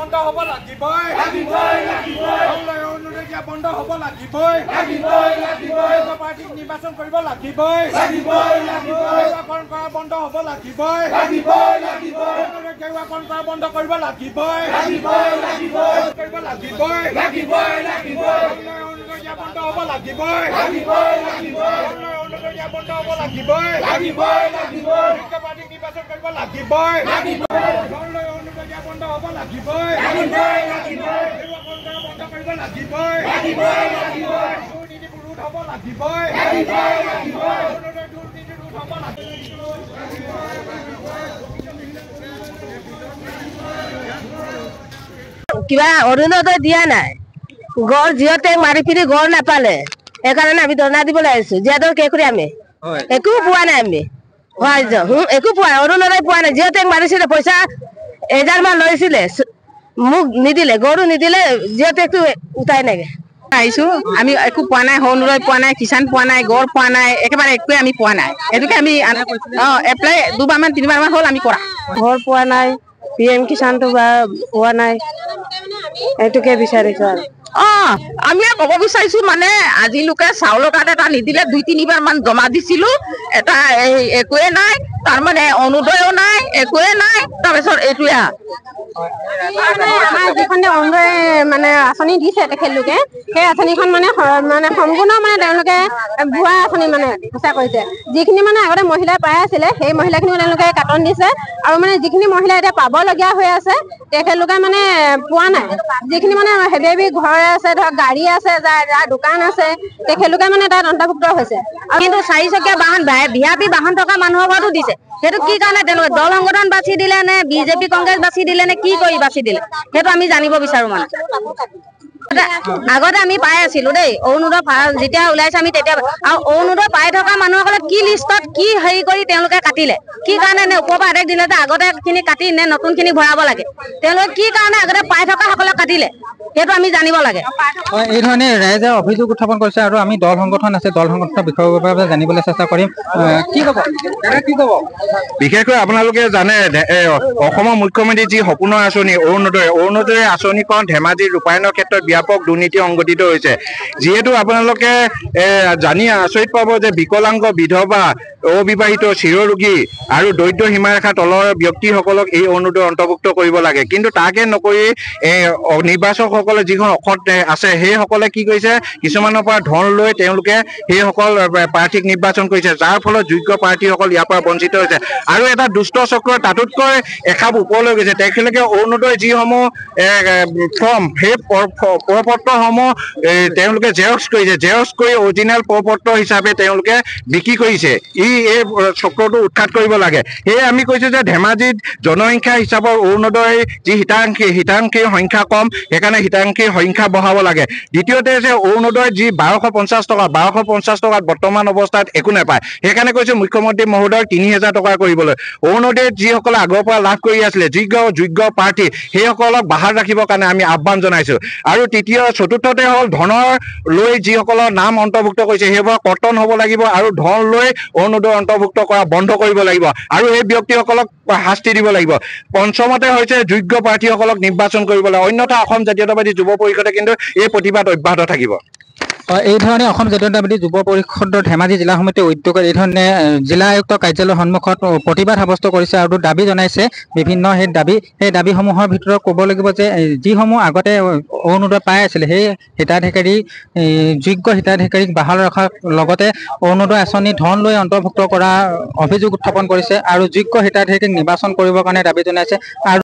বন্ধ হ'ব লাগিবই বন্ধ হ'ব লাগিবই পাৰ্টিক নিৰ্বাচন কৰিব লাগিবই বন্ধ হ'ব লাগিবই গেৰুৱাকৰণ কৰা বন্ধ কৰিব লাগিবই কৰিব লাগিবই বন্ধ হ'ব লাগিবই বন্ধ হ'ব লাগিবই পাৰ্টিক নিৰ্বাচন কৰিব লাগিবই বন্ধ হ'ব লাগিবই বন্ধ কৰিব লাগিবই দুৰ্নীতিবোৰ ৰোধ হ'ব লাগিবই দুৰ্নীতি ৰোধ হ'ব লাগিবই কিবা অৰুণোদয় দিয়া নাই গড় জিঅতে মাৰি ফিৰি গড় নাপালে সেইকাৰণে আমি ধৰ্ণা দিবলৈ আহিছো জিয়াদৰ কে কৰি আমি একো পোৱা নাই আমি একো পোৱা অৰুণোদয় পোৱা নাই জিঅতে মাৰিছিলে পইচা 1000 মান লৈছিলে মোক নিদিলে গড়ো নিদিলে জিঅতে একটু উঠাই নাই আহিছো আমি একো পোৱা নাই অৰুণোদয় পোৱা নাই কিষাণ পোৱা নাই গড় পোৱা নাই একেবাৰে একোৱে আমি পোৱা নাই এটোকে আমি এপ্লাই 2 মান 3 মান হ'ল আমি কৰা ঘৰ পোৱা নাই PM কিষাণটো পোৱা নাই এটোকে বিচাৰিছো আৰু আমি ক'ব বিচাৰিছো মানে আজিলৈকে চাউলৰ কাৰ্ড এটা নিদিলে 2-3 বাৰ মান জমা দিছিলো এটা একোৱে নাই তাৰ মানে অৰুণোদয়ও নাই একোৱে নাই তাৰপিছত এইটোয়া আমাৰ যিখনে অৰুণোদয় মানে আঁচনি দিছে তেখেতলোকে সেই আঁচনিখন মানে সম্পূৰ্ণ মানে তেওঁলোকে ভুৱা আঁচনি মানে সঁচা কৰিছে যিখিনি মানে আগতে মহিলাই পাই আছিলে সেই মহিলাখিনিও তেওঁলোকে কাটন দিছে আৰু মানে যিখিনি মহিলা এতিয়া পাবলগীয়া হৈ আছে তেখেতলোকে মানে পোৱা নাই যিখিনি মানে হেভি ঘৰ আছে ধৰক গাড়ী আছে যাৰ দোকান আছে তেখেতলোকে মানে তাত অন্তৰ্ভুক্ত হৈছে কিন্তু 4 চকীয়া বাহন ভিআইপি বাহন থকা মানুহৰ ঘৰতো দিছে সেইটো কি কাৰণে তেওঁলোকে দল সংগঠন বাছি দিলে নে বিজেপি কংগ্ৰেছ বাছি দিলে নে কি কৰি বাছি দিলে সেইটো আমি জানিব বিচাৰো মানে আগতে আমি পাই আছিলো দেই অৰুণোদয় যেতিয়া ওলাইছে আমি তেতিয়া আৰু অৰুণোদয় পাই থকা মানুহসকলে কি লিষ্টত কি হেৰি কৰি তেওঁলোকে কাটিলে কি কাৰণে নে ওপৰৰ পৰা আদেশ দিলে যে আগতে খিনি কাটি নে নতুন খিনি ভৰাব লাগে তেওঁলোকে কি কাৰণে আগতে পাই থকা সকলে কাটিলে সেইটো আমি জানিব লাগে এই ধৰণে ৰাইজে অভিযোগ উত্থাপন কৰিছে আৰু আমি দল সংগঠন আছে দল সংগঠনৰ বিষয়ৰ বাবে জানিবলৈ চেষ্টা কৰিম কি ক'ব বিশেষকৈ আপোনালোকে জানে অসমৰ মুখ্যমন্ত্ৰী যি সপোনৰ আঁচনি অৰুণোদয় আঁচনিখন ধেমাজিৰ ৰূপায়ণৰ ক্ষেত্ৰত ব্যাপক দুৰ্নীতি সংঘটিত হৈছে যিহেতু আপোনালোকে জানি আচৰিত পাব যে বিকলাংগ বিধৱা অবিবাহিত চিৰৰোগী আৰু দৰিদ্ৰ সীমাৰেখাৰ তলৰ ব্যক্তিসকলক এই অৰুণোদয় অন্তৰ্ভুক্ত কৰিব লাগে কিন্তু তাকে নকৰি নিৰ্বাচকসকলে যিখন অসৎ আছে সেইসকলে কি কৰিছে কিছুমানৰ পৰা ধন লৈ তেওঁলোকে সেইসকল প্ৰাৰ্থীক নিৰ্বাচন কৰিছে যাৰ ফলত যোগ্য প্ৰাৰ্থীসকল ইয়াৰ পৰা বঞ্চিত হৈছে আৰু এটা দুষ্ট চক্ৰ তাতোতকৈ এখাপ ওপৰলৈ গৈছে তেখেতলোকে অৰুণোদয় যিসমূহ ফৰ্ম সেই প্ৰপত্ৰসমূহ তেওঁলোকে জেৰক্স কৰিছে জেৰক্স কৰি অৰিজিনেল প্ৰপত্ৰ হিচাপে তেওঁলোকে বিক্ৰী কৰিছে এই চক্ৰটো উৎখাত কৰিব লাগে সেয়ে আমি কৈছো যে ধেমাজিত জনসংখ্যা হিচাপৰ অৰুণোদয় যি হিতাংশীৰ সংখ্যা কম সেইকাৰণে হিতাংশীৰ সংখ্যা বঢ়াব লাগে দ্বিতীয়তে যে অৰুণোদয় যি 1250 টকাত বৰ্তমান অৱস্থাত একো নাপায় সেইকাৰণে কৈছো মুখ্যমন্ত্ৰী মহোদয়ক 3000 টকা কৰিবলৈ অৰুণোদয় যিসকলে আগৰ পৰা লাভ কৰি আছিলে যোগ্য প্ৰাৰ্থী সেইসকলক বাহাৰ ৰাখিবৰ কাৰণে আমি আহ্বান জনাইছো আৰু চতুৰ্থতে হ'ল ধনৰ লৈ যিসকলৰ নাম অন্তৰ্ভুক্ত কৰিছে সেইবোৰ কৰ্তন হ'ব লাগিব আৰু ধন লৈ অৰুণোদয় অন্তৰ্ভুক্ত কৰা বন্ধ কৰিব লাগিব আৰু এই ব্যক্তিসকলক শাস্তি দিব লাগিব পঞ্চমতে হৈছে যোগ্য প্ৰাৰ্থীসকলক নিৰ্বাচন কৰিব লাগে অন্যথা অসম জাতীয়তাবাদী যুৱ পৰিষদে কিন্তু এই প্ৰতিবাদ অব্যাহত থাকিব এই ধৰণে অসম জাতীয়তাবাদী যুৱ পৰিষদৰ ধেমাজি জিলা সমিতিৰ উদ্যোগত এই ধৰণে জিলা আয়ুক্ত কাৰ্যালয়ৰ সন্মুখত প্ৰতিবাদ সাব্যস্ত কৰিছে আৰু দাবী জনাইছে বিভিন্ন সেই দাবীসমূহৰ ভিতৰত ক'ব লাগিব যে যিসমূহ আগতে অৰুণোদয় পাই আছিলে সেই যোগ্য হিতাধিকাৰীক বাহাল ৰখাৰ লগতে অৰুণোদয় আঁচনি ধন লৈ অন্তৰ্ভুক্ত কৰা অভিযোগ উত্থাপন কৰিছে আৰু যোগ্য হিতাধিকাৰীক নিৰ্বাচন কৰিবৰ কাৰণে দাবী জনাইছে আৰু